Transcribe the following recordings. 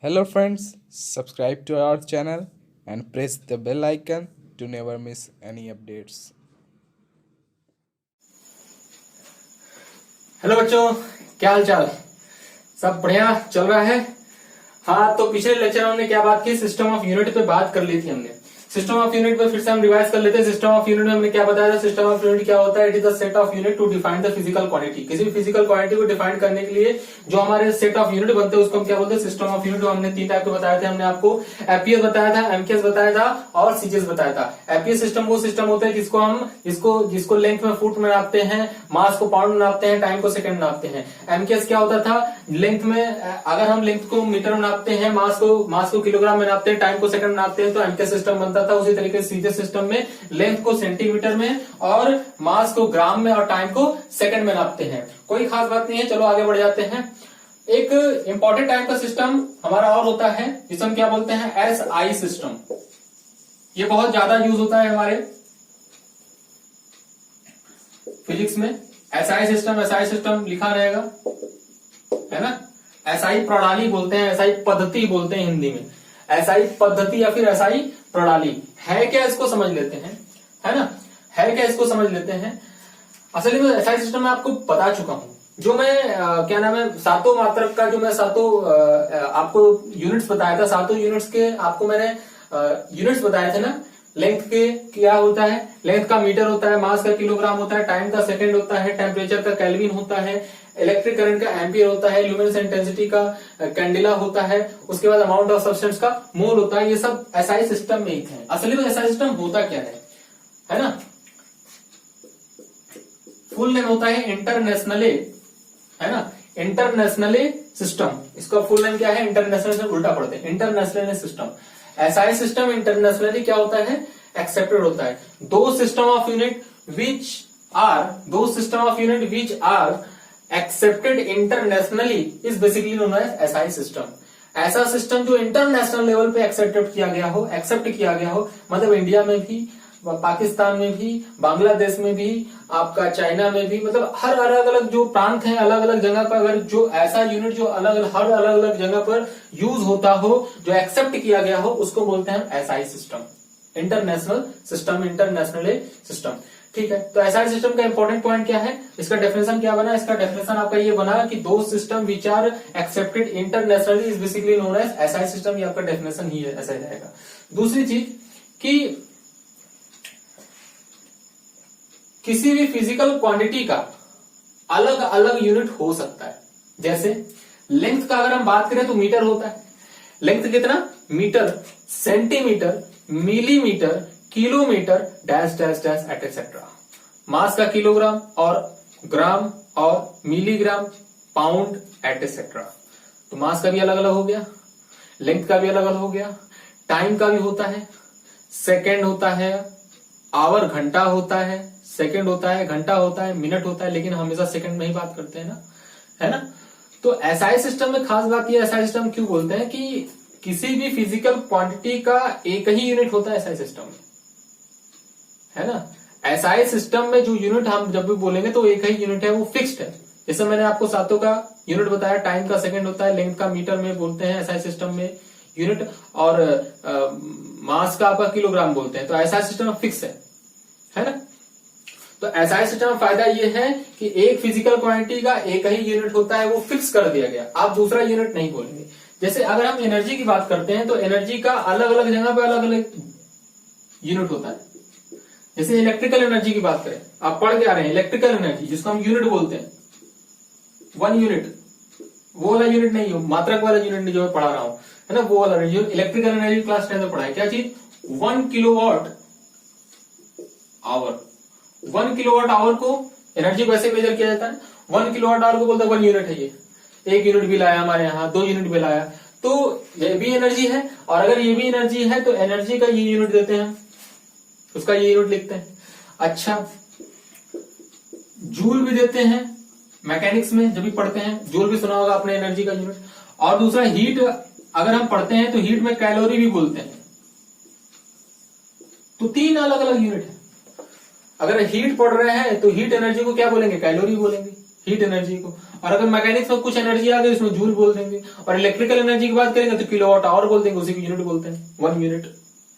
Hello friends, subscribe to our channel and press the bell icon to never miss any updates. Hello बच्चों, क्या हाल चाल। सब बढ़िया चल रहा है। हाँ, तो पिछले लेक्चर में हमने क्या बात की, सिस्टम ऑफ यूनिट पे बात कर ली थी हमने। सिस्टम ऑफ यूनिट पे फिर से हम रिवाइज कर लेते हैं। सिस्टम ऑफ यूनिट में हमने क्या बताया था, सिस्टम ऑफ यूनिट क्या होता है, it is the set of unit to define the physical quantity. किसी भी फिजिकल क्वांटिटी को डिफाइन करने के लिए जो हमारे सेट ऑफ यूनिट बनते हैं उसको हम क्या बोलते हैं, सिस्टम ऑफ यूनिट। हमने तीन टाइप के बताए थे। हमने आपको एपीएस बताया था, एमकेएस बताया था और सीजीएस बताया था। एपीएस सिस्टम वो सिस्टम होता है जिसको हम जिसको लेंथ में फुट में नापते हैं, मास को पाउंड में नापते हैं, टाइम को सेकंड में नापते हैं। एमकेएस क्या होता था, लेंथ में अगर हम लेंथ को मीटर में नापते हैं, मास को किलोग्राम में नापते हैं, टाइम को सेकंड में नापते हैं, तो एमकेएस सिस्टम बनता था। उसी तरीके से सीजीएस सिस्टम में लेंथ को सेंटीमीटर में और मास को ग्राम में और टाइम को सेकंड में नापते हैं। कोई खास बात नहीं है, चलो आगे बढ़ जाते हैं। एक इंपॉर्टेंट टाइप का सिस्टम हमारा और होता है जिसे हम क्या बोलते हैं, एसआई सिस्टम। ये बहुत ज्यादा यूज होता है हमारे फिजिक्स में। एसआई सिस्टम लिखा रहेगा, है ना। एसआई प्रणाली बोलते हैं, एसआई पद्धति बोलते हैं हिंदी में। एसआई पद्धति या फिर एसआई प्रणाली है क्या, इसको समझ लेते हैं, है ना। है क्या, इसको समझ लेते हैं। असल में एसआई सिस्टम में आपको बता चुका हूं। जो मैं क्या नाम है, सातों मात्रक का जो मैं सातों आपको यूनिट्स बताया था, सातों यूनिट्स के आपको मैंने यूनिट्स बताए थे ना। लेंथ के क्या होता है, लेंथ का मीटर होता है, मास का किलोग्राम होता है, टाइम का सेकंड होता है, टेम्परेचर का केल्विन होता है, इलेक्ट्रिक करंट का एम्पियर होता है, ल्यूमिनेंस इंटेंसिटी का कैंडिला होता है, उसके बाद अमाउंट ऑफ सब्सटेंस का मोल होता है। ये सब एसआई सिस्टम में ही है। असली में एसआई सिस्टम होता क्या है ना। फुल नेम होता है इंटरनेशनले, है ना, इंटरनेशनले सिस्टम। इसका फुल नेम क्या है, इंटरनेशनल से उल्टा पढ़ते हैं, international system. SI system internationally क्या होता है, एक्सेप्टेड होता है। The system of unit which are accepted internationally is basically known as SI system. ऐसा सिस्टम जो इंटरनेशनल लेवल पे एक्सेप्ट किया गया हो, मतलब इंडिया में भी, पाकिस्तान में भी, बांग्लादेश में भी, आपका चाइना में भी, मतलब हर अलग अलग जो प्रांत हैं, अलग अलग जगह पर अगर जो ऐसा यूनिट जो हर अलग अलग जगह पर यूज होता हो, जो एक्सेप्ट किया गया हो, उसको बोलते हैं एसआई सिस्टम, इंटरनेशनल सिस्टम। ठीक है, तो एसआई सिस्टम का इंपॉर्टेंट पॉइंट क्या है, इसका डेफिनेशन क्या बना। इसका डेफिनेशन आपका ये बना कि the system which are accepted internationally is basically known as SI system. ये आपका डेफिनेशन ही है, ऐसा ही रहेगा। दूसरी चीज कि किसी भी फिजिकल क्वांटिटी का अलग अलग यूनिट हो सकता है। जैसे लेंथ का अगर हम बात करें तो मीटर होता है। लेंथ कितना, metre, centimetre, millimetre, kilometre, dash dash dash etcetera. Mass का किलोग्राम और ग्राम और मिलीग्राम, पाउंड एटसेट्रा। तो मास का भी अलग अलग हो गया, लेंथ का भी अलग अलग हो गया, टाइम का भी होता है, सेकेंड होता है, आवर घंटा होता है, सेकंड होता है, घंटा होता है, मिनट होता है, लेकिन हमेशा सेकंड में ही बात करते हैं ना, है ना। तो एसआई सिस्टम में खास बात ये, एसआई सिस्टम क्यों बोलते हैं कि किसी भी फिजिकल क्वांटिटी का एक ही यूनिट होता है एसआई सिस्टम में, है ना। एसआई सिस्टम में जो यूनिट हम जब भी बोलेंगे तो एक ही यूनिट है, वो फिक्स्ड है। जैसे मैंने आपको सातों का यूनिट बताया, टाइम का सेकंड होता है, लेंथ का मीटर में बोलते हैं एसआई सिस्टम में यूनिट, और मास का आपका किलोग्राम बोलते हैं। तो एसआई सिस्टम फिक्स है ना। तो एसआई सिस्टम में फायदा ये है कि एक फिजिकल क्वांटिटी का एक ही यूनिट होता है, वो फिक्स कर दिया गया, आप दूसरा यूनिट नहीं बोलेंगे। जैसे अगर हम एनर्जी की बात करते हैं तो एनर्जी का अलग अलग जगह पे अलग अलग यूनिट होता है। जैसे इलेक्ट्रिकल एनर्जी की बात करें, आप पढ़ के आ रहे हैं इलेक्ट्रिकल एनर्जी, जिसको हम यूनिट बोलते हैं, वन यूनिट, वो वाला यूनिट नहीं हो, मात्रक वाला यूनिट नहीं जो मैं पढ़ा रहा हूं, है ना, वो वाला जो इलेक्ट्रिकल एनर्जी क्लास 10 में पढ़ा है। क्या चीज, 1 किलोवाट आवर। 1 किलोवाट आवर को एनर्जी को ऐसे मेजर किया जाता है, 1 किलोवाट आवर को बोलते हैं 1 यूनिट है। ये एक यूनिट भी लाया हमारे यहाँ, 2 यूनिट भी लाया, तो ये भी एनर्जी है। और अगर ये भी एनर्जी है तो एनर्जी का ये यूनिट देते हैं, उसका ये यूनिट लिखते हैं। अच्छा, जूल भी देते हैं, मैकेनिक्स में जब भी पढ़ते हैं जूल भी सुना होगा आपने, एनर्जी का यूनिट। और दूसरा हीट, अगर हम पढ़ते हैं तो हीट में कैलोरी भी बोलते हैं। तो 3 अलग अलग यूनिट है। अगर हीट पढ़ रहे हैं तो हीट एनर्जी को क्या बोलेंगे, कैलोरी बोलेंगे, हीट एनर्जी को। और अगर मैकेनिक्स में कुछ एनर्जी आ गई उसमें जूल बोल देंगे, और इलेक्ट्रिकल एनर्जी की बात करेंगे तो किलोवाट आवर बोल देंगे, उसी की यूनिट बोलते हैं 1 यूनिट,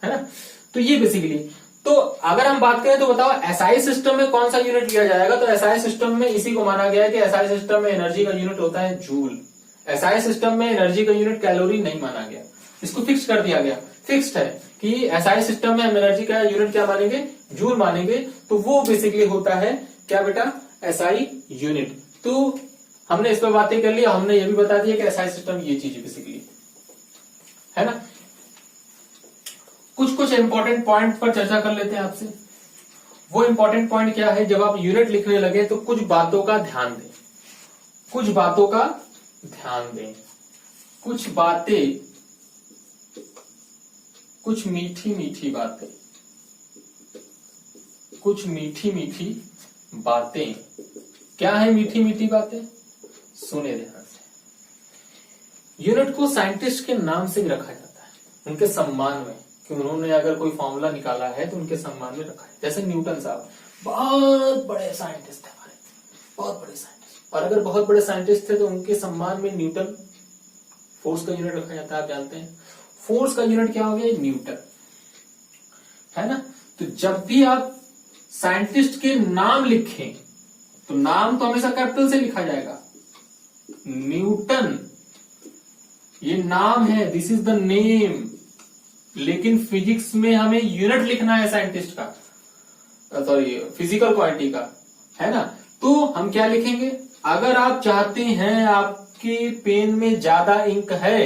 है ना। तो ये बेसिकली, तो अगर हम बात करें तो बताओ एसआई सिस्टम में कौन सा यूनिट लिया जाएगा, तो एसआई सिस्टम में इसी को माना गया है कि एसआई सिस्टम में एनर्जी का यूनिट होता है जूल। एसआई सिस्टम में एनर्जी का यूनिट कैलोरी नहीं माना गया, इसको फिक्स कर दिया गया, फिक्स्ड है कि एसआई सिस्टम में हम एनर्जी का यूनिट क्या मानेंगे, जूल मानेंगे। तो वो बेसिकली होता है क्या बेटा, एसआई यूनिट। तो हमने इस पर बातें कर ली, हमने ये भी बता दिया कि एसआई सिस्टम ये चीज बेसिकली है ना। कुछ इंपॉर्टेंट पॉइंट पर चर्चा कर लेते हैं आपसे। वो इंपॉर्टेंट पॉइंट क्या है, जब आप यूनिट लिखने लगे तो कुछ बातों का ध्यान दें, कुछ बातों का ध्यान दें। कुछ बातें, कुछ मीठी मीठी बातें, कुछ मीठी मीठी बातें। क्या है मीठी मीठी बातें, सुने ध्यान से। यूनिट को साइंटिस्ट के नाम से भी रखा जाता है, उनके सम्मान में, कि उन्होंने अगर कोई फॉर्मूला निकाला है तो उनके सम्मान में रखा है। जैसे न्यूटन साहब बहुत बड़े साइंटिस्ट थे हमारे, बहुत बड़े साइंटिस्ट, और अगर बहुत बड़े साइंटिस्ट थे तो उनके सम्मान में न्यूटन, फोर्स का यूनिट रखा जाता है, आप जानते हैं फोर्स का यूनिट क्या हो गया, न्यूटन, है ना। तो जब भी आप साइंटिस्ट के नाम लिखें तो नाम तो हमेशा कैपिटल से लिखा जाएगा, न्यूटन ये नाम है, दिस इज द नेम। लेकिन फिजिक्स में हमें यूनिट लिखना है साइंटिस्ट का, सॉरी फिजिकल क्वांटिटी का, है ना। तो हम क्या लिखेंगे, अगर आप चाहते हैं आपके पेन में ज्यादा इंक है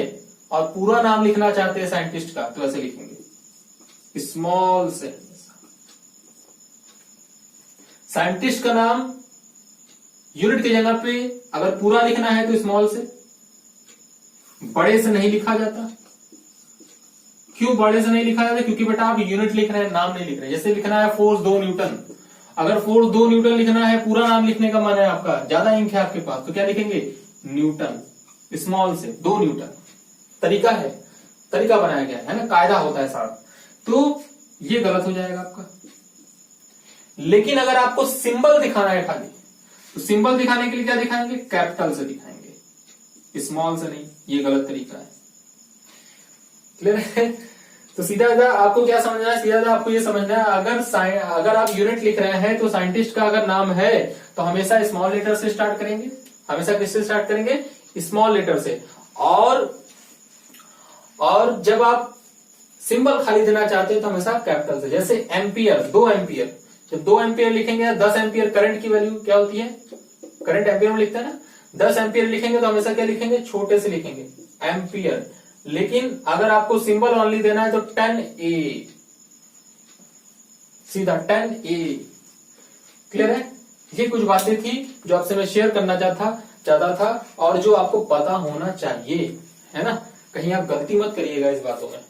और पूरा नाम लिखना चाहते हैं साइंटिस्ट का, तो ऐसे लिखेंगे स्मॉल से। साइंटिस्ट का नाम यूनिट की जगह पे अगर पूरा लिखना है तो स्मॉल से, बड़े से नहीं लिखा जाता। क्यों बड़े से नहीं लिखा जाता, क्योंकि बेटा आप यूनिट लिख रहे हैं, नाम नहीं लिख रहे हैं। जैसे लिखना है फोर्स 2 न्यूटन, अगर फोर्स 2 न्यूटन लिखना है, पूरा नाम लिखने का मन है आपका, ज्यादा इंक है आपके पास, तो क्या लिखेंगे, न्यूटन, स्मॉल से 2 न्यूटन। तरीका है, तरीका बनाया गया है ना, कायदा होता है साहब। तो ये गलत हो जाएगा आपका। लेकिन अगर आपको सिंबल दिखाना है खाली, तो सिंबल दिखाने के लिए क्या दिखाएंगे, कैपिटल से दिखाएंगे, स्मॉल से नहीं। ये गलत तरीका है, क्लियर है। तो सीधा आपको क्या समझना है, सीधा आपको ये समझना है, अगर आप यूनिट लिख रहे हैं तो साइंटिस्ट का अगर नाम है तो हमेशा स्मॉल लेटर से स्टार्ट करेंगे, हमेशा किससे स्टार्ट करेंगे, स्मॉल लेटर से। और जब आप सिंबल खाली देना चाहते हैं तो हमेशा कैपिटल से। जैसे एम्पियर, 2 एम्पियर, जब 2 एम्पियर लिखेंगे, 10 एम्पियर करंट की वैल्यू क्या होती है, करंट एम्पियर में लिखते हैं ना, 10 एम्पियर लिखेंगे तो हमेशा क्या लिखेंगे, छोटे से लिखेंगे एम्पियर। लेकिन अगर आपको सिंबल ओनली देना है तो 10A, सीधा 10A, क्लियर है। ये कुछ बातें थी जो आपसे मैं शेयर करना चाहता था और जो आपको पता होना चाहिए, है ना। कहीं आप गलती मत करिएगा इस बातों में,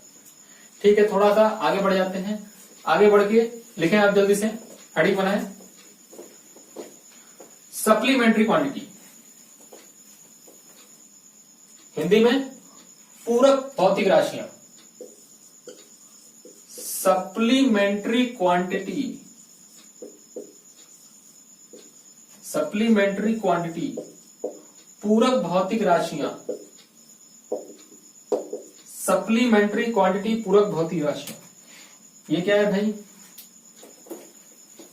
ठीक है। थोड़ा सा आगे बढ़ जाते हैं, आगे बढ़ के लिखें आप जल्दी से, हेडिंग बनाएं, सप्लीमेंट्री क्वांटिटी, हिंदी में पूरक भौतिक राशियां। सप्लीमेंट्री क्वांटिटी, सप्लीमेंट्री क्वांटिटी, पूरक भौतिक राशियां, सप्लीमेंट्री क्वांटिटी, पूरक भौतिक राशियां। ये क्या है भाई,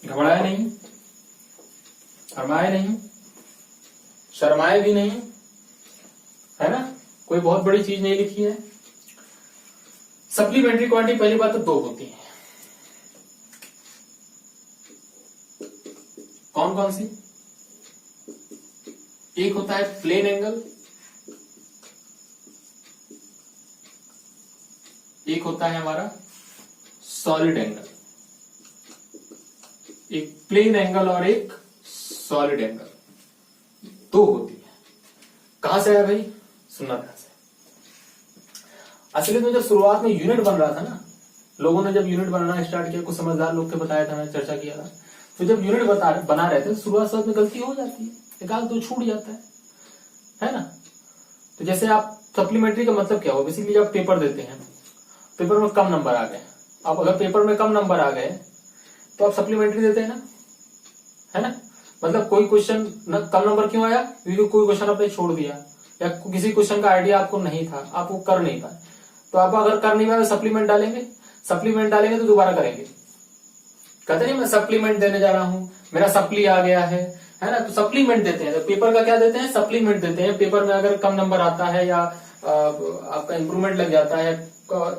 घबराए नहीं, शर्माए नहीं, शर्माए भी नहीं, है ना, कोई बहुत बड़ी चीज नहीं लिखी है। सप्लीमेंट्री क्वांटिटी पहली बात तो 2 होती है, कौन कौन सी, एक होता है प्लेन एंगल, एक होता है हमारा सॉलिड एंगल। एक प्लेन एंगल और एक सॉलिड एंगल, 2 होती है। कहां से आया भाई, सुनना ध्यान से। असली में जब शुरुआत में यूनिट बन रहा था ना, लोगों ने जब यूनिट बनाना स्टार्ट किया, कुछ समझदार लोग थे, बताया था, मैंने चर्चा किया था। तो जब यूनिट बना रहे थे, शुरुआत में गलती हो जाती है, एक आध 2 छूट जाता है ना। तो जैसे आप सप्लीमेंट्री का मतलब क्या हो, बेसिकली जब पेपर देते हैं, पेपर में कम नंबर आ गए, आप अगर पेपर में कम नंबर आ गए तो आप सप्लीमेंट्री देते हैं ना, है ना। मतलब कोई क्वेश्चन कम नंबर क्यों आया, क्योंकि कोई क्वेश्चन आपने छोड़ दिया या किसी क्वेश्चन का आइडिया आपको नहीं था, आप वो कर नहीं पाए। तो आप अगर कर नहीं पाए तो सप्लीमेंट डालेंगे, सप्लीमेंट डालेंगे तो दोबारा करेंगे। कहते नहीं मैं सप्लीमेंट देने जा रहा हूं, मेरा सप्ली आ गया है ना, तो सप्लीमेंट देते हैं। तो पेपर का क्या देते हैं, सप्लीमेंट देते हैं। पेपर में अगर कम नंबर आता है या आपका इंप्रूवमेंट लग जाता है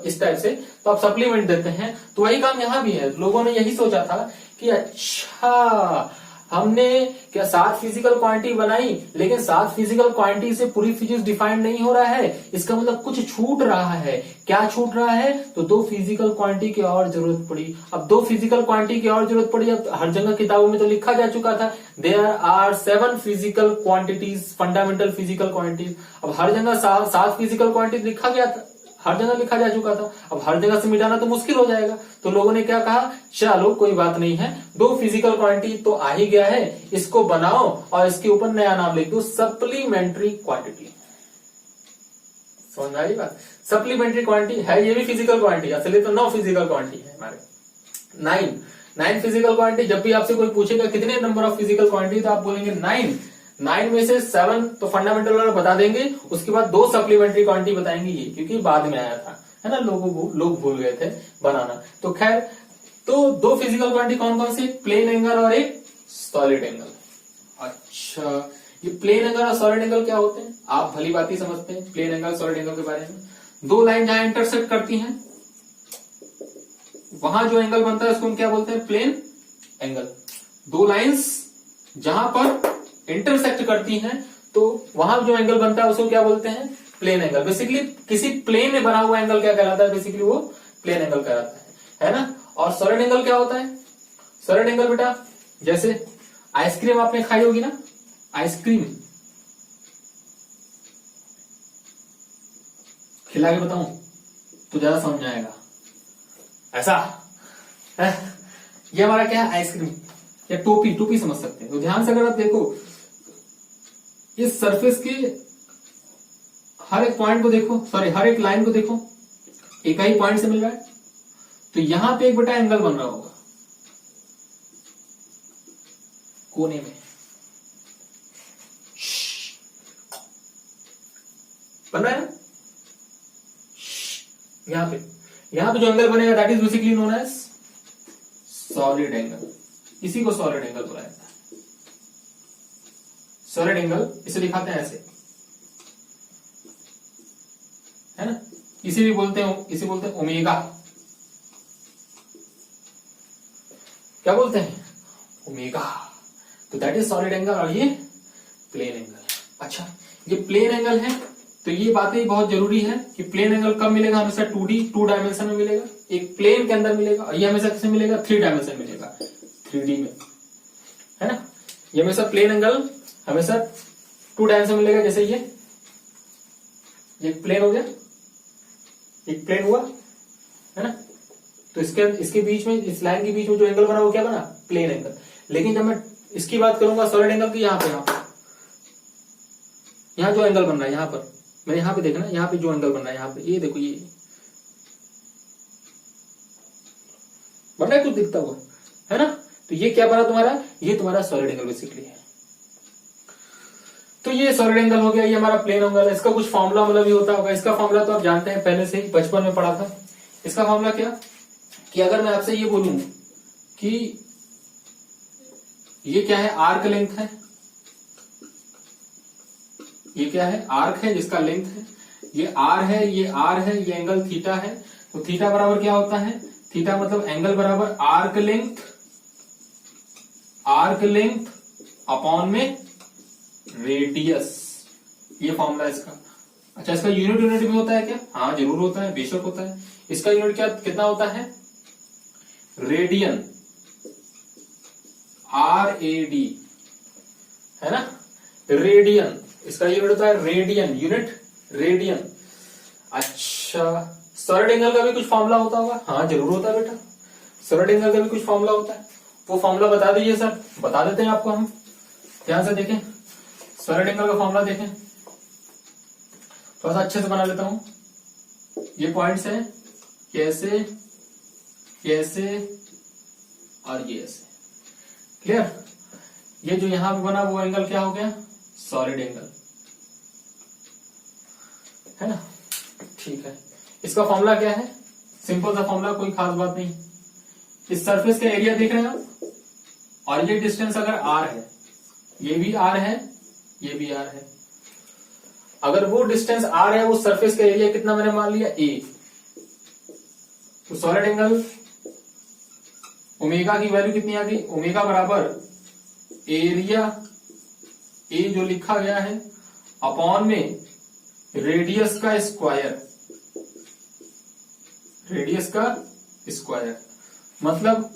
इस टाइप से, तो आप सप्लीमेंट देते हैं। तो वही काम यहाँ भी है। लोगों ने यही सोचा था कि अच्छा हमने क्या 7 फिजिकल क्वांटिटी बनाई, लेकिन 7 फिजिकल क्वांटिटी से पूरी फिजिक्स डिफाइंड नहीं हो रहा है, इसका मतलब कुछ छूट रहा है। क्या छूट रहा है, तो 2 फिजिकल क्वांटिटी की और जरूरत पड़ी। अब 2 फिजिकल क्वांटिटी की और जरूरत पड़ी। अब हर जगह किताबों में तो लिखा जा चुका था there are 7 physical quantities, fundamental physical quantities. अब हर जगह 7 फिजिकल क्वांटिटी लिखा गया था, हर जगह लिखा जा चुका था। अब हर जगह से मिटाना तो मुश्किल हो जाएगा। तो लोगों ने क्या कहा, चलो कोई बात नहीं है, 2 फिजिकल क्वांटिटी तो आ ही गया है, इसको बनाओ और इसके ऊपर नया नाम लिख दो, सप्लीमेंट्री क्वांटिटी। समझ में आई बात। सप्लीमेंट्री क्वांटिटी है, ये भी फिजिकल क्वांटिटी, असली तो 9 फिजिकल क्वांटिटी है हमारे। 9 फिजिकल क्वांटिटी। जब भी आपसे कोई पूछेगा कितने नंबर ऑफ फिजिकल क्वांटिटी, तो आप बोलेंगे 9 में से 7 तो फंडामेंटल वाला बता देंगे, उसके बाद 2 सप्लीमेंट्री क्वांटिटी बताएंगे, ये क्योंकि बाद में आया था, है ना, लोग भूल गए थे बनाना। तो खैर, तो 2 फिजिकल क्वांटिटी कौन कौन सी, प्लेन एंगल और एक सॉलिड एंगल। अच्छा, ये प्लेन एंगल और सॉलिड एंगल क्या होते हैं, आप भली बात ही समझते हैं प्लेन एंगल सॉलिड एंगल के बारे में। 2 लाइन जहां इंटरसेक्ट करती हैं, वहां जो एंगल बनता है उसको हम क्या बोलते हैं, प्लेन एंगल। 2 लाइंस जहां पर इंटरसेक्ट करती हैं, तो वहां जो एंगल बनता है उसको क्या बोलते हैं, प्लेन एंगल। बेसिकली किसी प्लेन में बना हुआ एंगल क्या कहलाता है, बेसिकली वो प्लेन एंगल कहलाता है ना। और सॉलिड एंगल क्या होता है, सॉलिड एंगल बेटा जैसे आइसक्रीम आपने खाई होगी ना, आइसक्रीम खिला के बताऊं तो ज्यादा समझ में आएगा, ऐसा है? ये हमारा क्या है, आइसक्रीम या टोपी समझ सकते हैं। तो ध्यान से अगर आप देखो, इस सरफेस के हर एक पॉइंट को देखो, सॉरी हर एक लाइन को देखो, एक ही पॉइंट से मिल रहा है, तो यहां पे एक बेटा एंगल बन रहा होगा कोने में, बन रहा है ना, यहां पे जो एंगल बनेगा that is basically known as solid angle. इसी को सॉलिड एंगल बोला जाता है। सॉलिड एंगल इसे दिखाते हैं ऐसे, है ना, इसे बोलते हैं ओमेगा। क्या बोलते हैं, ओमेगा। तो दैट इज सॉलिड एंगल और ये प्लेन एंगल। अच्छा, ये प्लेन एंगल है, तो ये बातें बहुत जरूरी है कि प्लेन एंगल कब मिलेगा, हमेशा 2 डायमेंशन में मिलेगा, एक प्लेन के अंदर मिलेगा। और ये हमेशा किससे मिलेगा, 3 डायमेंशन मिलेगा, 3D में, है ना। ये हमेशा प्लेन एंगल हमेशा 2 डायमेंशन मिलेगा। जैसे ये प्लेन हो गया, एक प्लेन हुआ, है ना। तो इसके बीच में, इस लाइन के बीच में जो एंगल बना वो क्या बना, प्लेन एंगल। लेकिन जब मैं इसकी बात करूंगा सॉलिड एंगल की, यहां जो एंगल बन रहा है, यहां पर मैंने यहां पे देखना, यहां पे जो एंगल बन रहा है, यहां पे ये देखो, ये बन रहा है कुछ दिखता हुआ, है ना। तो ये क्या बना तुम्हारा, ये तुम्हारा सॉलिड एंगल बेसिकली है। तो ये सॉलिड एंगल हो गया, ये हमारा प्लेन एंगल है। इसका कुछ फॉर्मूला मतलब भी होता होगा। इसका फॉर्मूला तो आप जानते हैं, पहले से ही बचपन में पढ़ा था। इसका फॉर्मूला क्या, कि अगर मैं आपसे ये बोलूं कि ये क्या है, आर्क लेंथ है, ये क्या है, आर्क है जिसका लेंथ है, ये आर है, ये आर है, ये एंगल थीटा है। तो थीटा बराबर क्या होता है, थीटा मतलब एंगल बराबर आर्क लेंथ अपॉन में रेडियस, ये फॉर्मूला इसका। अच्छा, इसका यूनिट भी होता है क्या, हाँ जरूर होता है, बेशक होता है। इसका यूनिट कितना होता है, रेडियन, RAD, है ना, रेडियन। इसका यूनिट होता है रेडियन, यूनिट रेडियन। अच्छा, सॉलिड एंगल का भी कुछ फॉर्मूला होता होगा, हाँ जरूर होता है बेटा, सॉलिड एंगल का भी कुछ फॉर्मूला होता है। वो फॉर्मूला बता दीजिए सर, बता देते हैं आपको हम, ध्यान से देखें। सॉलिड एंगल का फॉर्मूला देखें, थोड़ा सा अच्छे से बना लेता हूं। ये पॉइंट्स है, कैसे कैसे और ये ऐसे, क्लियर। ये जो यहां पे बना वो एंगल क्या हो गया, सॉलिड एंगल, है ना। ठीक है, इसका फॉर्मूला क्या है, सिंपल सा फॉर्मूला, कोई खास बात नहीं। इस सरफेस का एरिया देख रहे हैं आप, और ये डिस्टेंस अगर r है, ये भी r है, ये भी r है, अगर वो डिस्टेंस r है, वो सरफेस का एरिया कितना मैंने मान लिया a, तो सॉलिड एंगल ओमेगा की वैल्यू कितनी आ गई, ओमेगा बराबर एरिया ए जो लिखा गया है अपॉन में रेडियस का स्क्वायर, रेडियस का स्क्वायर, मतलब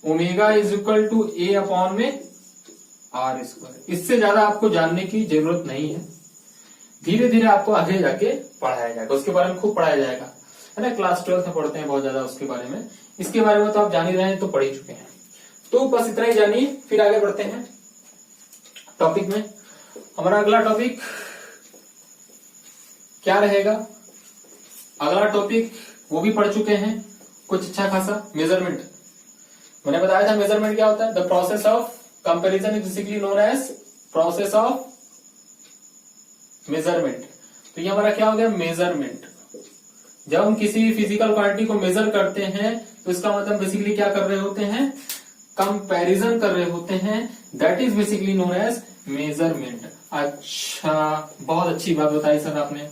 omega is equal to A upon में आर स्क्वायर। इससे ज्यादा आपको जानने की जरूरत नहीं है, धीरे धीरे आपको आगे जाके पढ़ाया जाएगा, उसके बारे में खूब पढ़ाया जाएगा, है ना। क्लास 12 में पढ़ते हैं बहुत ज्यादा उसके बारे में, इसके बारे में तो आप जान ही रहे हैं, तो पढ़ ही चुके हैं। तो बस इतना ही जानिए, फिर आगे बढ़ते हैं टॉपिक में। हमारा अगला टॉपिक क्या रहेगा, अगला टॉपिक वो भी पढ़ चुके हैं कुछ अच्छा खासा, मेजरमेंट। मैंने बताया था मेजरमेंट क्या होता है, the process of comparison is basically known as process of measurement. तो ये हमारा क्या हो गया, मेजरमेंट। जब हम किसी भी फिजिकल क्वांटिटी को मेजर करते हैं तो इसका मतलब बेसिकली क्या कर रहे होते हैं, कंपैरिजन कर रहे होते हैं, that is basically known as measurement. अच्छा, बहुत अच्छी बात बताई सर आपने,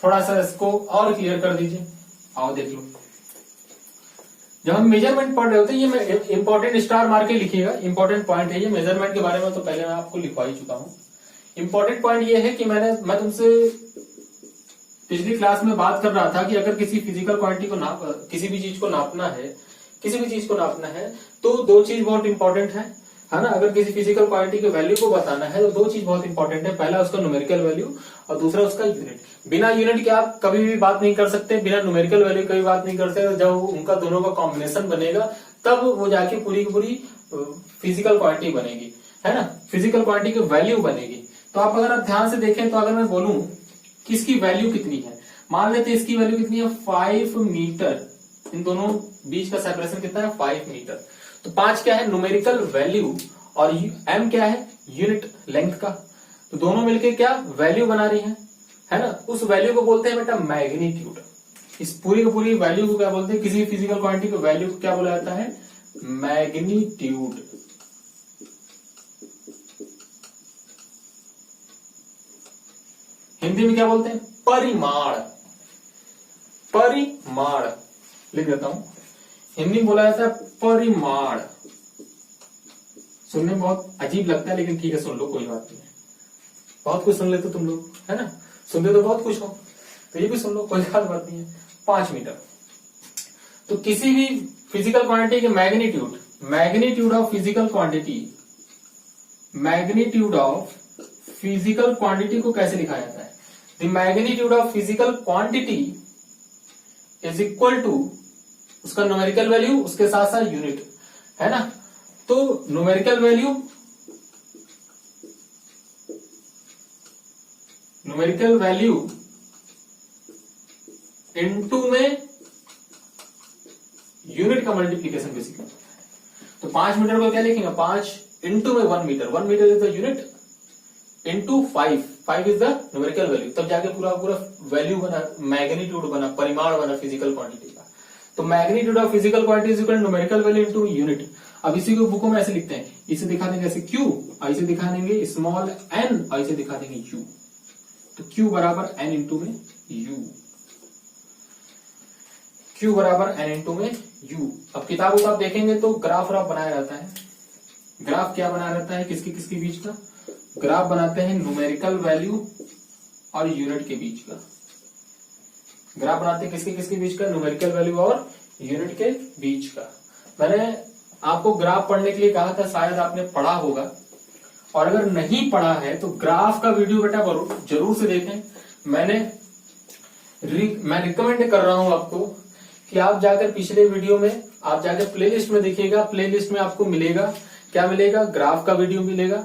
थोड़ा सा इसको और क्लियर कर दीजिए। आओ देख लो, जब हम मेजरमेंट पढ़ रहे होते हैं, ये मैं इंपॉर्टेंट स्टार मार के लिखिएगा, इंपॉर्टेंट पॉइंट है ये। मेजरमेंट के बारे में तो पहले मैं आपको लिखवा ही चुका हूं। इंपॉर्टेंट पॉइंट ये है कि मैं तुमसे पिछली क्लास में बात कर रहा था कि अगर किसी फिजिकल क्वांटिटी को किसी भी चीज को नापना है, तो दो चीज बहुत इंपॉर्टेंट है ना। अगर किसी फिजिकल क्वांटिटी के वैल्यू को बताना है तो दो चीज बहुत इंपॉर्टेंट है, पहला उसका न्यूमेरिकल वैल्यू और दूसरा उसका यूनिट। बिना यूनिट के आप कभी भी बात नहीं कर सकते, बिना न्यूमेरिकल वैल्यू की बात नहीं कर सकते। जब उनका दोनों का कॉम्बिनेशन बनेगा तब वो जाके पूरी की पूरी फिजिकल क्वांटिटी बनेगी, है ना, फिजिकल क्वांटिटी की वैल्यू बनेगी। तो आप अगर आप ध्यान से देखें तो अगर मैं बोलूं कि इसकी वैल्यू कितनी है, मान लेते हैं इसकी वैल्यू कितनी है 5 मीटर, इन दोनों बीच का सेपरेशन कितना है 5 मीटर। तो 5 क्या है न्यूमेरिकल वैल्यू और m क्या है यूनिट लेंथ का, तो दोनों मिलके क्या वैल्यू बना रही है ना। उस वैल्यू को बोलते हैं बेटा मैग्नीट्यूड। इस पूरी की पूरी वैल्यू को क्या बोलते हैं, किसी फिजिकल क्वांटिटी को वैल्यू को क्या बोला जाता है, मैग्नीट्यूड। हिंदी में क्या बोलते हैं, परिमाण। परिमाण लिख देता हूं, हिंदी में बोला जाता है परिमाण। सुनने में बहुत अजीब लगता है लेकिन ठीक है, सुन लो, कोई बात नहीं है। बहुत कुछ सुन लेते तुम लोग, है ना, सुनते तो बहुत कुछ हो, तो ये भी सुन लो, कोई खास बात नहीं है। 5 मीटर। तो किसी भी फिजिकल क्वांटिटी के magnitude of physical quantity, magnitude of physical quantity को कैसे लिखा जाता है, the magnitude of physical quantity is equal to उसका न्यूमेरिकल वैल्यू, उसके साथ साथ यूनिट, है ना। तो न्यूमेरिकल वैल्यू इनटू में यूनिट का मल्टीप्लीकेशन बेसिकली। तो 5 मीटर को क्या लिखेंगे, 5 इंटू में 1 metre, 1 metre is the unit, into 5 is the numerical value, तब जाके पूरा वैल्यू बना, मैग्नीट्यूड बना, परिमाण बना फिजिकल क्वांटिटी का। तो magnitude of physical quantity is equal to numerical value into unit. अब इसी को बुकों में ऐसे लिखते हैं, इसे दिखा देंगे ऐसे Q, इसे दिखा देंगे स्मॉल n और इसे दिखा देंगे U। तो Q बराबर n इंटू में U, Q बराबर n इंटू में U। अब किताबों को आप देखेंगे तो ग्राफ बनाया रहता है। ग्राफ क्या बनाया रहता है, किसके किसके बीच का ग्राफ बनाते हैं, न्यूमेरिकल वैल्यू और यूनिट के बीच का ग्राफ बनाते हैं, किसके किसके बीच का, न्यूमेरिकल वैल्यू और यूनिट के बीच का। मैंने आपको ग्राफ पढ़ने के लिए कहा था, शायद आपने पढ़ा होगा, और अगर नहीं पढ़ा है तो ग्राफ का वीडियो बेटा जरूर से देखें। मैं रिकमेंड कर रहा हूं आपको कि आप जाकर पिछले वीडियो में आप जाकर प्लेलिस्ट में देखिएगा, प्लेलिस्ट में आपको मिलेगा, क्या मिलेगा, ग्राफ का वीडियो मिलेगा।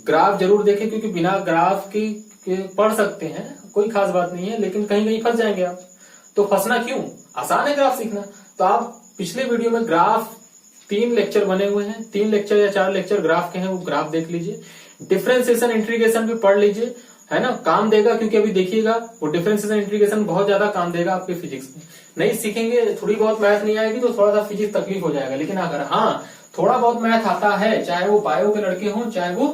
ग्राफ जरूर देखें, क्योंकि बिना ग्राफ के पढ़ सकते हैं, कोई खास बात नहीं है, लेकिन कहीं कहीं फंस जाएंगे आप। तो फंसना क्यों, आसान है ग्राफ सीखना। तो आप पिछले वीडियो में ग्राफ 3 लेक्चर बने हुए हैं, 3 लेक्चर या 4 लेक्चर ग्राफ के हैं, वो ग्राफ देख लीजिए। डिफरेंशिएशन इंटीग्रेशन भी पढ़ लीजिए, है ना, काम देगा, क्योंकि अभी देखिएगा वो डिफरेंशिएशन इंटीग्रेशन बहुत ज्यादा काम देगा आपके फिजिक्स में। नहीं सीखेंगे, थोड़ी बहुत मैथ नहीं आएगी तो थोड़ा सा फिजिक्स तकलीफ हो जाएगा, लेकिन अगर हाँ थोड़ा बहुत मैथ आता है, चाहे वो बायो के लड़के हों चाहे वो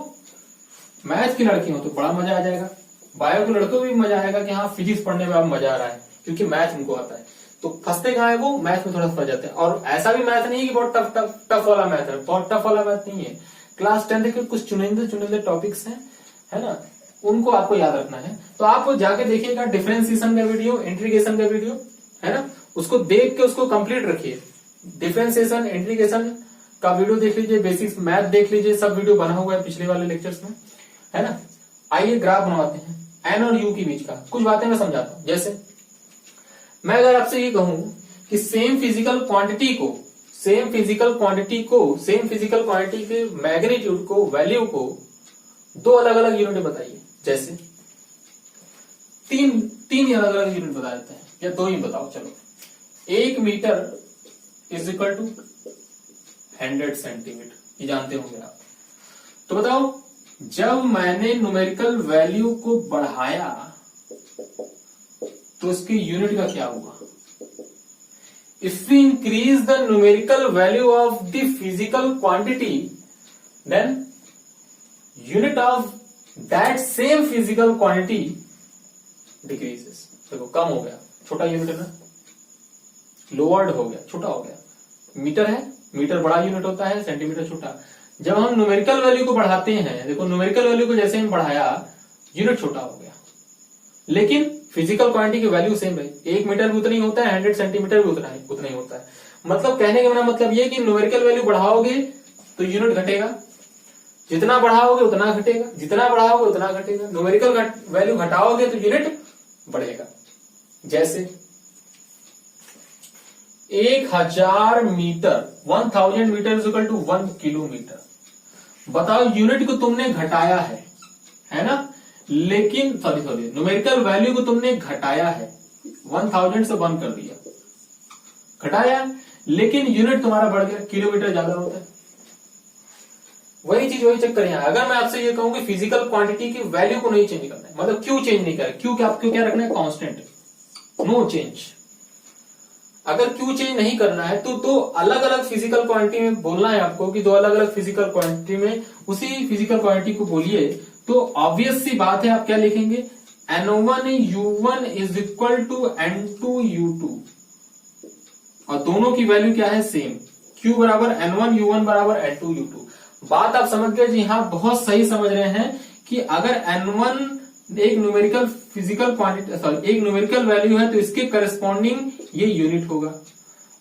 मैथ की लड़की हो, तो बड़ा मजा आ जाएगा। बायो के लड़कों को भी मजा आएगा कि हाँ फिजिक्स पढ़ने में अब मजा आ रहा है, क्योंकि मैथ उनको आता है। तो फंसते कहाँ है वो, मैथ में थोड़ा फंस जाते हैं। और ऐसा भी मैथ नहीं है कि बहुत टफ टफ टफ वाला मैथ है, बहुत टफ वाला मैथ नहीं है। क्लास 10 के कुछ चुनिंदे टॉपिक्स हैं, है ना, उनको आपको याद रखना है। तो आप जाके देखिएगा डिफरेंशिएशन का वीडियो, इंटीग्रेशन का वीडियो, है ना, उसको देख के उसको कंप्लीट रखिए। डिफरेंशिएशन इंटीग्रेशन का वीडियो देख लीजिए, बेसिक्स मैथ देख लीजिए, सब वीडियो बना हुआ है पिछले वाले लेक्चर्स में, है ना। आइए ग्राफ बनवाते हैं एन और यू के बीच का, कुछ बातें मैं समझाता हूं। जैसे मैं अगर आपसे ये कहूं कि सेम फिजिकल क्वांटिटी के मैग्नीट्यूड को, वैल्यू को 2 अलग अलग यूनिट बताइए। जैसे तीन अलग अलग यूनिट बता देते हैं, या 2 ही बताओ चलो। 1 metre is equal to 100 centimetre, ये जानते होंगे आप। तो बताओ, जब मैंने न्यूमेरिकल वैल्यू को बढ़ाया तो इसकी यूनिट का क्या हुआ? If we increase the numerical value of the physical quantity, then unit of that same physical quantity decreases. देखो कम हो गया, छोटा यूनिट है ना, लोअर्ड हो गया, छोटा हो गया। मीटर है, मीटर बड़ा यूनिट होता है, सेंटीमीटर छोटा। जब हम न्यूमेरिकल वैल्यू को बढ़ाते हैं, देखो न्यूमेरिकल वैल्यू को जैसे हम बढ़ाया, यूनिट छोटा हो गया, लेकिन फिजिकल क्वांटिटी की वैल्यू सेम रही। 1 मीटर भी उतना ही होता है, 100 सेंटीमीटर भी उतना ही होता है। मतलब कहने का मेरा मतलब ये कि न्यूमेरिकल वैल्यू बढ़ाओगे तो यूनिट घटेगा, जितना बढ़ाओगे उतना घटेगा, जितना बढ़ाओगे उतना घटेगा। न्यूमेरिकल वैल्यू घटाओगे तो यूनिट बढ़ेगा। जैसे 1000 metre, 1000 metre is equal to 1 kilometre. बताओ, यूनिट को तुमने घटाया है ना, लेकिन सॉरी न्यूमेरिकल वैल्यू को तुमने घटाया है, 1000 से 1 कर दिया, घटाया, लेकिन यूनिट तुम्हारा बढ़ गया, किलोमीटर ज्यादा होता है। वही चीज वही चक्कर यहाँ। अगर मैं आपसे ये कहूं कि फिजिकल क्वांटिटी की वैल्यू को नहीं चेंज करना है, मतलब क्यों चेंज नहीं करें, क्यों क्या रखना है, कांस्टेंट, नो चेंज। अगर क्यों चेंज नहीं करना है तो अलग अलग फिजिकल क्वांटिटी में बोलना है आपको कि 2 अलग अलग फिजिकल क्वांटिटी में उसी फिजिकल क्वांटिटी को बोलिए, तो ऑब्वियस सी बात है आप क्या लिखेंगे, N1U1 is equal to N2U2, और दोनों की वैल्यू क्या है, सेम। Q बराबर N1U1 बराबर N2U2। बात आप समझ गए जी हाँ, बहुत सही समझ रहे हैं कि अगर N1 एक न्यूमेरिकल फिजिकल क्वांटिटी, सॉरी एक न्यूमेरिकल वैल्यू है, तो इसके करस्पॉन्डिंग ये यूनिट होगा,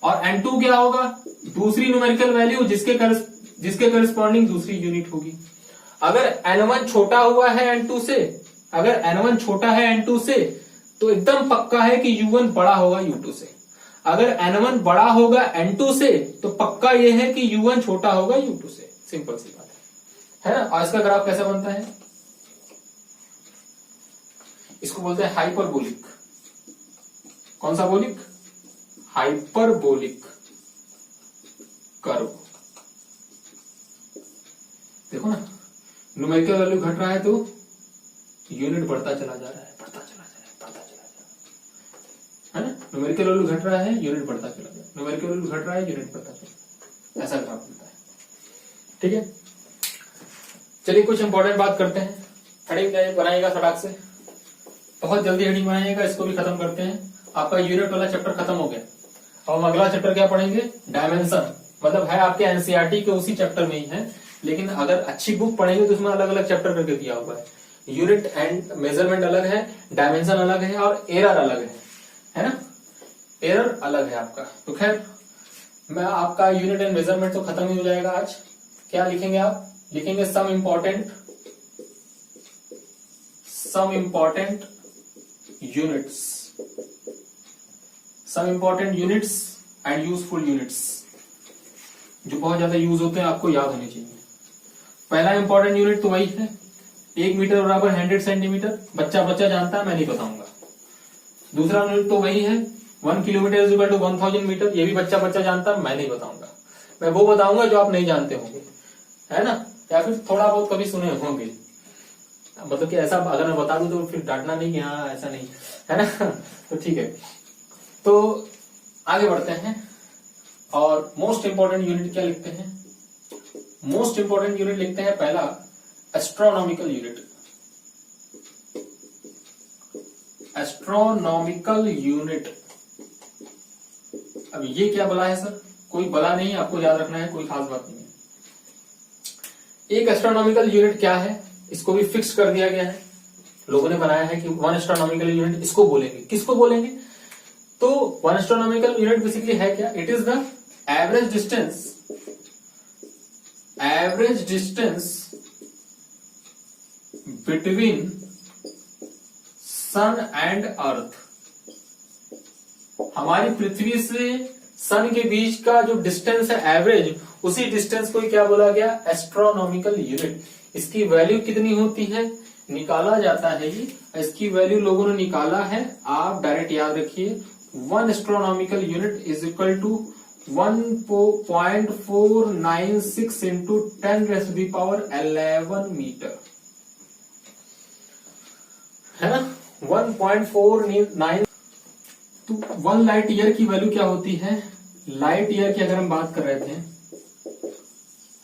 और N2 क्या होगा, दूसरी न्यूमेरिकल वैल्यू जिसके करस्पॉन्डिंग दूसरी यूनिट होगी। अगर N1 छोटा हुआ है N2 से, अगर N1 छोटा है N2 से, तो एकदम पक्का है कि U1 बड़ा होगा U2 से। अगर N1 बड़ा होगा N2 से, तो पक्का यह है कि U1 छोटा होगा U2 से। सिंपल सी बात है ना। और इसका ग्राफ कैसा बनता है, इसको बोलते हैं हाइपरबोलिक। कौन सा बोलिक, हाइपरबोलिक कर्व। देखो ना, न्यूमेरिकल वैल्यू घट रहा है तो यूनिट बढ़ता चला जा रहा है, है ना। न्यूमेरिकल वैल्यू घट रहा है, यूनिट बढ़ता चला जा रहा है, न्यूमेरिकल वैल्यू घट रहा है, यूनिट बढ़ता चला, ऐसा ग्राफ बनता है। ठीक है, चलिए कुछ इंपॉर्टेंट बात करते हैं। हेडिंग बनाइएगा फटाक से, बहुत जल्दी हेडिंग बनाइएगा, इसको भी खत्म करते हैं। आपका यूनिट वाला चैप्टर खत्म हो गया। अब हम अगला चैप्टर क्या पढ़ेंगे, डायमेंशन। मतलब है आपके एनसीईआरटी के उसी चैप्टर में ही है, लेकिन अगर अच्छी बुक पढ़ेंगे तो उसमें अलग अलग चैप्टर करके दिया हुआ है। यूनिट एंड मेजरमेंट अलग है, डायमेंशन अलग है, और एरर अलग है ना, एरर अलग है आपका। तो खैर मैं आपका यूनिट एंड मेजरमेंट तो खत्म ही हो जाएगा आज। क्या लिखेंगे आप, लिखेंगे some important units and useful units, जो बहुत ज्यादा यूज होते हैं, आपको याद होने चाहिए। पहला इंपॉर्टेंट यूनिट तो वही है, 1 मीटर बराबर 100 सेंटीमीटर, बच्चा जानता है, मैं नहीं बताऊंगा। दूसरा यूनिट तो वही है, 1 kilometre is equal to 1000 metre, ये भी बच्चा जानता है, मैं नहीं बताऊंगा। मैं वो बताऊंगा जो आप नहीं जानते होंगे, है ना, या फिर थोड़ा बहुत कभी सुने होंगे। मतलब कि ऐसा अगर मैं बता दूं तो फिर डांटना नहीं कि हाँ ऐसा नहीं, है ना। तो ठीक है, तो आगे बढ़ते हैं। और मोस्ट इंपॉर्टेंट यूनिट क्या लिखते हैं? मोस्ट इंपॉर्टेंट यूनिट लिखते हैं पहला एस्ट्रोनॉमिकल यूनिट। एस्ट्रोनॉमिकल यूनिट, अब ये क्या बला है सर? कोई बला नहीं, आपको याद रखना है, कोई खास बात नहीं है। एक एस्ट्रोनॉमिकल यूनिट क्या है, इसको भी फिक्स कर दिया गया है, लोगों ने बनाया है कि वन एस्ट्रोनॉमिकल यूनिट इसको बोलेंगे। किसको बोलेंगे? तो वन एस्ट्रोनॉमिकल यूनिट बेसिकली है क्या? It is the average distance between sun and earth. हमारी पृथ्वी से सन के बीच का जो डिस्टेंस है एवरेज, उसी डिस्टेंस को क्या बोला गया? Astronomical unit. इसकी वैल्यू कितनी होती है? निकाला जाता है ये, इसकी वैल्यू लोगों ने निकाला है, आप डायरेक्ट याद रखिए, 1 astronomical unit is equal to 1.496 into 10⁻11 metre, है ना, 1.496। तो 1 लाइट ईयर की वैल्यू क्या होती है? लाइट ईयर की अगर हम बात कर रहे थे,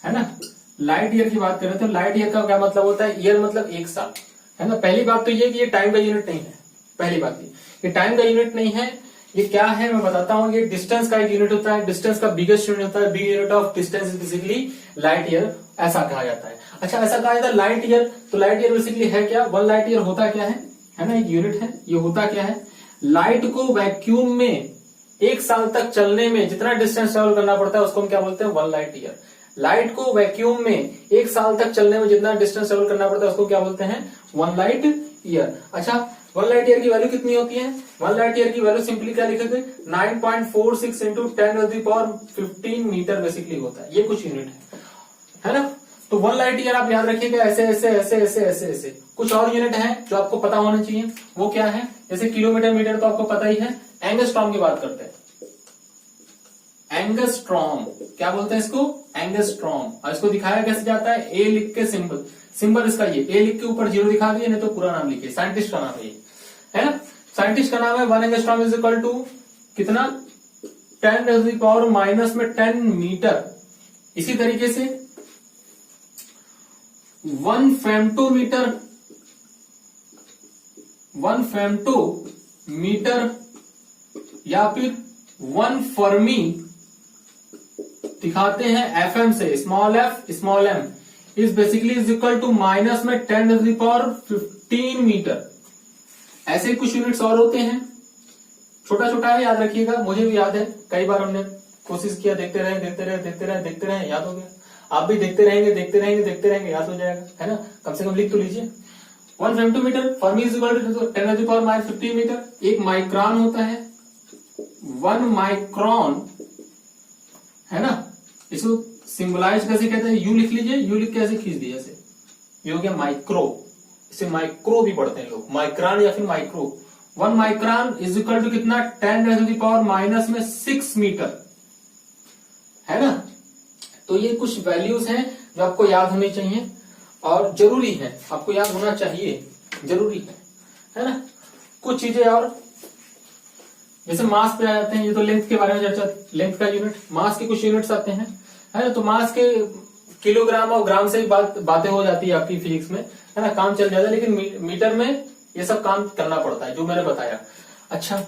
है ना, लाइट ईयर की बात कर रहे थे, लाइट ईयर का क्या मतलब होता है? ईयर मतलब एक साल, है ना। पहली बात तो ये कि ये टाइम का यूनिट नहीं है, पहली बात ये टाइम का यूनिट नहीं है। ये क्या है मैं बताता हूँ। ये डिस्टेंस का एक यूनिट होता है, डिस्टेंस का बिगेस्ट यूनिट होता है, big unit of distance is basically light year, ऐसा कहा जाता है। अच्छा, ऐसा कहा जाता है लाइट ईयर, तो लाइट ईयर बेसिकली है क्या? 1 लाइट ईयर होता क्या है ना, एक यूनिट है। ये होता क्या है? लाइट को वैक्यूम में एक साल तक चलने में जितना डिस्टेंस ट्रेवल करना पड़ता है उसको हम क्या बोलते हैं? 1 लाइट ईयर। लाइट को वैक्यूम में एक साल तक चलने में जितना डिस्टेंस ट्रेवल करना पड़ता है उसको क्या बोलते हैं? 1 लाइट ईयर। अच्छा, 1 लाइट ईयर की वैल्यू कितनी होती है? 1 लाइट ईयर की वैल्यू सिंपली क्या लिखेंगे? 9.46 इंटू 10⁻15 मीटर बेसिकली होता है। ये कुछ यूनिट है ना। तो 1 लाइट ईयर आप याद रखिएगा, ऐसे ऐसे ऐसे ऐसे ऐसे ऐसे। कुछ और यूनिट है जो आपको पता होना चाहिए, वो क्या है? जैसे किलोमीटर, मीटर तो आपको पता ही है। एंगस्ट्रॉम की बात करते हैं। एंगस्ट्रॉम क्या बोलते हैं इसको? एंगस्ट्रॉम। और इसको दिखाया कैसे जाता है? ए लिख के सिंबल इसका ये ए लिख के ऊपर 0 दिखा दिए, नहीं तो पूरा नाम लिखिए। साइंटिस्ट का नाम है ना, साइंटिस्ट का नाम है। 1 एंगस्ट्रॉम इज इक्वल टू कितना? 10⁻⁻10 मीटर। इसी तरीके से 1 फेम्टोमीटर या फिर 1 फर्मी दिखाते हैं एफएम से, small F small M is basically is equal to minus में 10⁻15 मीटर। ऐसे कुछ यूनिट्स और होते हैं, छोटा छोटा है, याद रखिएगा। मुझे भी याद है, कई बार हमने कोशिश किया, देखते रहे, याद हो गया। आप भी देखते रहेंगे, याद हो जाएगा, है ना। कम से कम लिख तो लीजिए। 1 femtometre fermi is equal to 10⁻15 metre. एक माइक्रॉन होता है, 1 माइक्रॉन, है ना। इसको सिंबलाइज कैसे कहते हैं? यू लिख लीजिए, यू लिख के ऐसे खींच दिए, ऐसे ये हो गया माइक्रो। इसे माइक्रो भी पढ़ते हैं लोग, माइक्रॉन या फिर micro. 1 micron is equal to कितना? 10⁻⁻6 मीटर, है ना। तो ये कुछ वैल्यूज हैं जो आपको याद होनी चाहिए और जरूरी है, आपको याद होना चाहिए, जरूरी है ना। कुछ चीजें और, जैसे मास पे आ जाते हैं। ये तो लेंथ के बारे में चर्चा, लेंथ का यूनिट, मास के कुछ यूनिट्स आते हैं, है ना। तो मास के किलोग्राम और ग्राम से ही बातें हो जाती है आपकी फिजिक्स में, है ना, काम चल जाता है। लेकिन मीटर में ये सब काम करना पड़ता है जो मैंने बताया। अच्छा,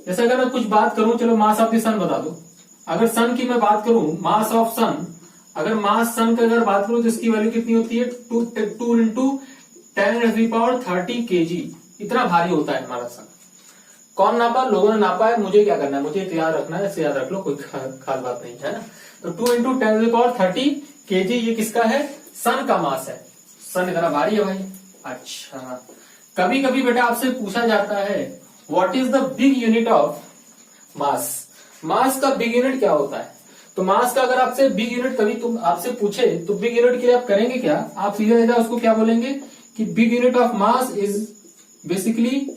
जैसे अगर मैं कुछ बात करूं, चलो मास ऑफ द सन बता दो। अगर सन की मैं बात करूं, मास ऑफ सन, अगर मास सन की अगर बात करूं तो इसकी वैल्यू कितनी होती है? 2 इंटू 10⁻30 kg। इतना भारी होता है हमारा सन। कौन नापा? लोगों ने नापा है। मुझे क्या करना है? मुझे याद रखना है, इसे याद रख लो, कोई खास बात नहीं है ना। तो 2 इंटू 10⁻30 kg ये किसका है? सन का मास है। सन इतना भारी है भाई। अच्छा, कभी कभी बेटा आपसे पूछा जाता है what is the big unit of mass. Mass का बिग यूनिट क्या होता है? तो मास का अगर आपसे बिग यूनिट कभी तुम आपसे पूछे तो बिग यूनिट के लिए आप करेंगे क्या? आप सीधा सीधा उसको क्या बोलेंगे कि big unit of mass is basically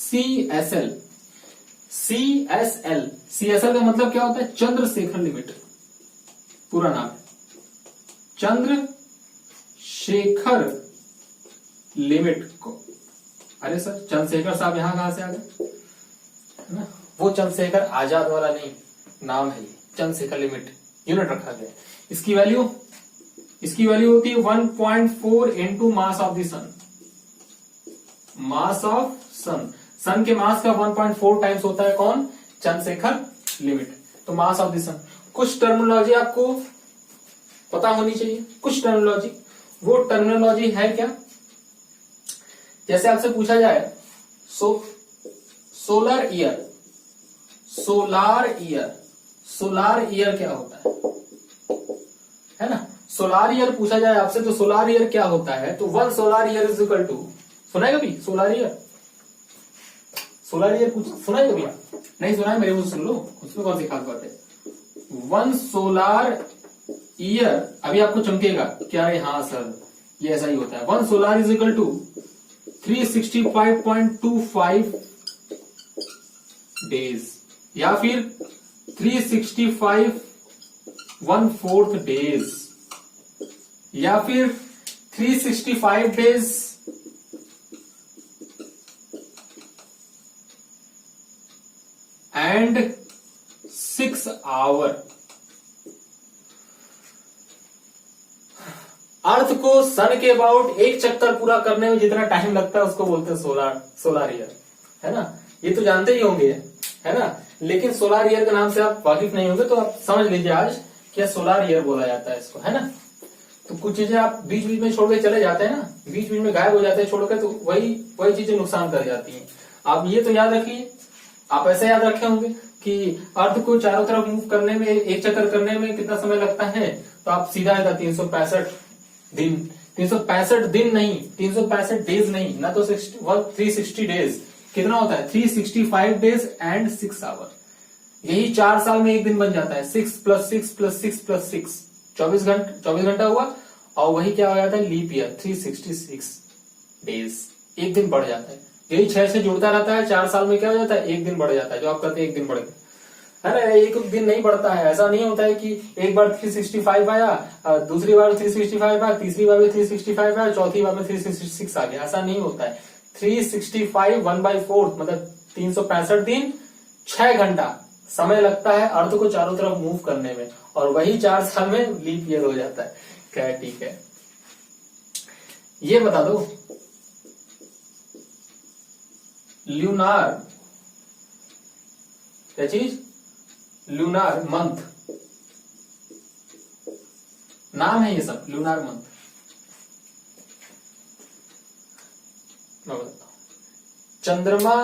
CSL। CSL का मतलब क्या होता है? चंद्रशेखर लिमिट। पूरा नाम है चंद्रशेखर लिमिट को। अरे सर चंद्रशेखर साहब यहां कहां से आ गए, है ना? वो चंद्रशेखर आजाद वाला नहीं, नाम है ये चंद्रशेखर लिमिट, यूनिट रखा गया है। इसकी वैल्यू होती है 1.4 into mass of the sun. Mass of sun के मास का 1.4 टाइम्स होता है कौन, चंद्रशेखर लिमिट। तो मास ऑफ द सन, कुछ टर्मिनोलॉजी आपको पता होनी चाहिए, कुछ टर्मिनोलॉजी। वो टर्मिनोलॉजी है क्या, जैसे आपसे पूछा जाए सोलर ईयर क्या होता है ना? सोलार ईयर पूछा जाए आपसे तो सोलार ईयर क्या होता है, तो 1 solar year is equal to, सुना है कभी सोलार ईयर सुना है कभी? नहीं सुना है, मेरे मुझे सुन लो, उसमें कौन सी खास बात है। 1 सोलार ईयर, अभी आपको चमकेगा क्या है, हाँ सर ये ऐसा ही होता है। 1 solar is equal to 365.25 days, या फिर 365 डेज, या फिर 365 डेज एंड 6 आवर। अर्थ को सन के अबाउट एक चक्कर पूरा करने में जितना टाइम लगता है उसको बोलते हैं सोलार ईयर, है ना? ये तो जानते ही होंगे, है ना? लेकिन सोलार ईयर के नाम से आप वाकिफ नहीं होंगे तो आप समझ लीजिए आज क्या सोलार ईयर बोला जाता है इसको, है ना? तो कुछ चीजें आप बीच बीच में छोड़ के चले जाते हैं ना, बीच बीच में गायब हो जाते हैं छोड़ के, तो वही चीजें नुकसान कर जाती हैं। आप ये तो याद रखिए, आप ऐसे याद रखे होंगे कि अर्थ को चारों तरफ मूव करने में, एक चक्कर करने में कितना समय लगता है, तो आप सीधा आएगा 365 दिन, 365 दिन नहीं, 365 डेज नहीं ना, तो 360 डेज कितना होता है, 365 डेज एंड 6 आवर। यही 4 साल में एक दिन बन जाता है, 6 + 6 + 6 + 6 24 घंटा हुआ, और वही क्या हो जाता है, लीप ईयर 366 डेज, एक दिन बढ़ जाता है। यही 6 से जुड़ता रहता है, 4 साल में क्या हो जाता है, एक दिन बढ़ जाता है। जो आप कहते हैं एक दिन बढ़ गया, है ना? एक दिन नहीं बढ़ता है, ऐसा नहीं होता है कि एक बार 365 आया, दूसरी बार 365 आया, तीसरी बार भी 365 आया, चौथी बार में 366 आ गया, ऐसा नहीं होता है। 365 1/4 मतलब 365 दिन 6 घंटा समय लगता है अर्थ को चारों तरफ मूव करने में, और वही 4 साल में लीप ईयर हो जाता है। क्या ठीक है, ये बता दो ल्यूनार, क्या चीज, ल्यूनार मंथ, नाम है ये सब, ल्यूनार मंथ। मैं बताता हूं, चंद्रमा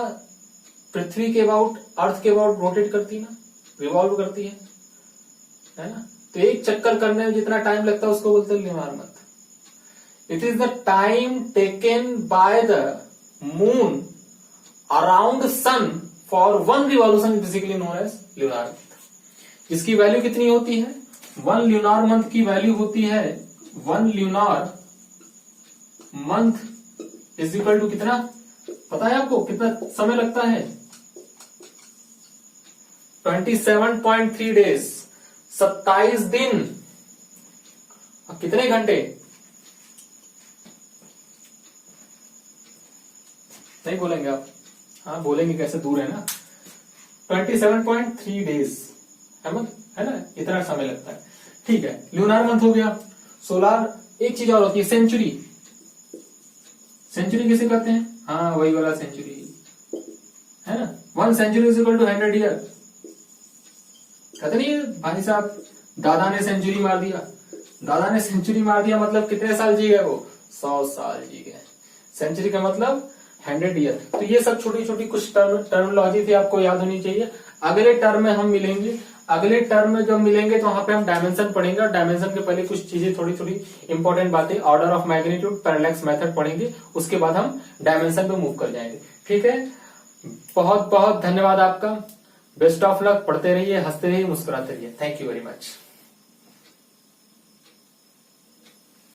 पृथ्वी के अबाउट, अर्थ के अबाउट रोटेट करती है ना, रिवॉल्व करती है ना? तो एक चक्कर करने में जितना टाइम लगता है उसको बोलते हैं lunar month. It is the time taken by the moon around sun for 1 revolution, basically known as lunar month. इसकी वैल्यू कितनी होती है, 1 ल्यूनार मंथ की वैल्यू होती है, 1 ल्यूनार मंथ इज इक्वल टू कितना पता है आपको, कितना समय लगता है, 27.3 डेज, 27 दिन। कितने घंटे, नहीं बोलेंगे आप, हाँ बोलेंगे, कैसे, दूर है ना। 27.3 डेज है ना, इतना समय लगता है। ठीक है, ल्यूनार मंथ हो गया। सोलार, एक चीज और होती है, सेंचुरी। सेंचुरी किसे कहते हैं, हाँ वही वाला सेंचुरी, है ना। 1 century is equal to 100 year. कहते नहीं भाई साहब, दादा ने सेंचुरी मार दिया, दादा ने सेंचुरी मार दिया मतलब कितने साल जी गए वो, 100 साल जी गए। सेंचुरी का मतलब 100 ईयर। तो ये सब छोटी छोटी कुछ टर्मिनोलॉजी थी, आपको याद होनी चाहिए। अगले टर्म में हम मिलेंगे, अगले टर्म में जब मिलेंगे तो वहां पे हम डायमेंशन पढ़ेंगे, और डायमेंशन के पहले कुछ चीजें थोड़ी थोड़ी इंपॉर्टेंट बातें, order of magnitude, parallax method पढ़ेंगे, उसके बाद हम डायमेंशन पे मूव कर जाएंगे। ठीक है, बहुत बहुत धन्यवाद आपका, बेस्ट ऑफ लक, पढ़ते रहिए, हंसते रहिए, मुस्कुराते रहिए। Thank you very much.